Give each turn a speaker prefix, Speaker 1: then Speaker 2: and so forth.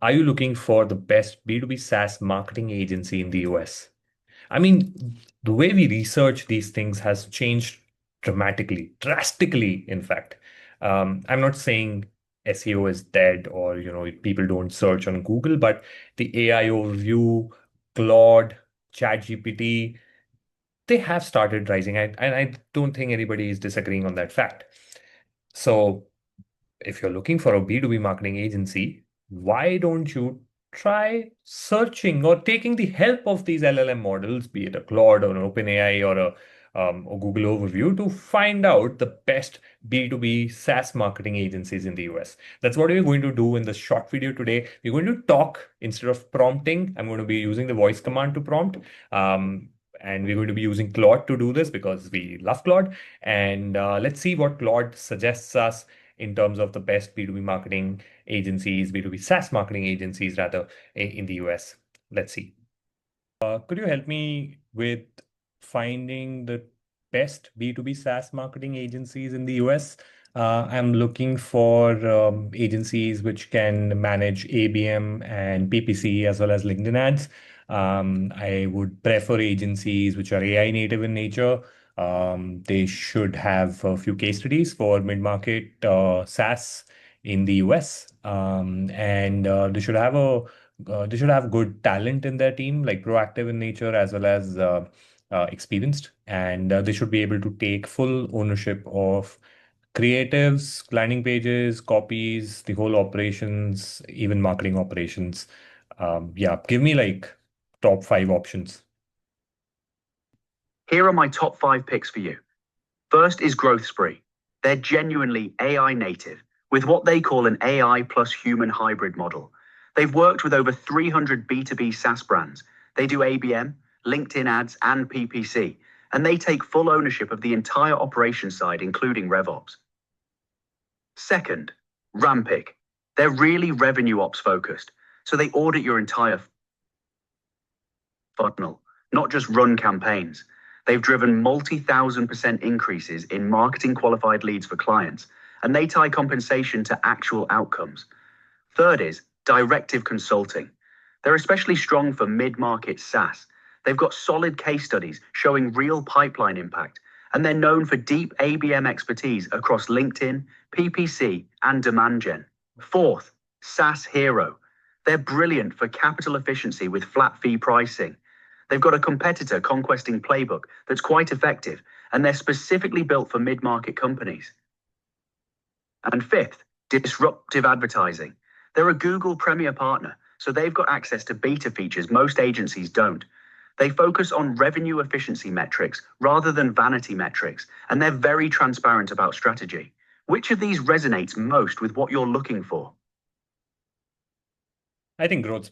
Speaker 1: Are you looking for the best B2B SaaS marketing agency in the US? I mean, the way we research these things has changed dramatically, drastically, in fact. I'm not saying SEO is dead or, people don't search on Google, but the AI overview, Claude, ChatGPT, they have started rising. And I don't think anybody is disagreeing on that fact. So if you're looking for a B2B marketing agency, why don't you try searching or taking the help of these LLM models, be it a Claude or an OpenAI or a Google overview, to find out the best B2B SaaS marketing agencies in the US. That's what we're going to do in this short video today. We're going to talk instead of prompting. I'm going to be using the voice command to prompt. And we're going to be using Claude to do this because we love Claude. And let's see what Claude suggests us in terms of the best B2B marketing agencies, B2B SaaS marketing agencies, rather, in the US. Let's see. Could you help me with finding the best B2B SaaS marketing agencies in the US? I'm looking for agencies which can manage ABM and PPC as well as LinkedIn ads. I would prefer agencies which are AI native in nature. They should have a few case studies for mid-market SaaS in the US, and they should have good talent in their team, like proactive in nature as well as experienced, and they should be able to take full ownership of creatives, landing pages, copies, the whole operations, even marketing operations. Yeah, give me like top five options.
Speaker 2: Here are my top 5 picks for you. First is GrowthSpree. They're genuinely AI native with what they call an AI plus human hybrid model. They've worked with over 300 B2B SaaS brands. They do ABM, LinkedIn ads, and PPC, and they take full ownership of the entire operation side, including RevOps. Second, Rampic. They're really revenue ops focused, so they audit your entire funnel, not just run campaigns. They've driven multi-thousand% increases in marketing qualified leads for clients, and they tie compensation to actual outcomes. Third is Directive Consulting. They're especially strong for mid-market SaaS. They've got solid case studies showing real pipeline impact, and they're known for deep ABM expertise across LinkedIn, PPC, and demand gen. Fourth, SaaS Hero. They're brilliant for capital efficiency with flat fee pricing. They've got a competitor conquesting playbook that's quite effective, and they're specifically built for mid-market companies. And fifth, Disruptive Advertising. They're a Google Premier partner, so they've got access to beta features most agencies don't. They focus on revenue efficiency metrics rather than vanity metrics, and they're very transparent about strategy. Which of these resonates most with what you're looking for?
Speaker 1: I think growth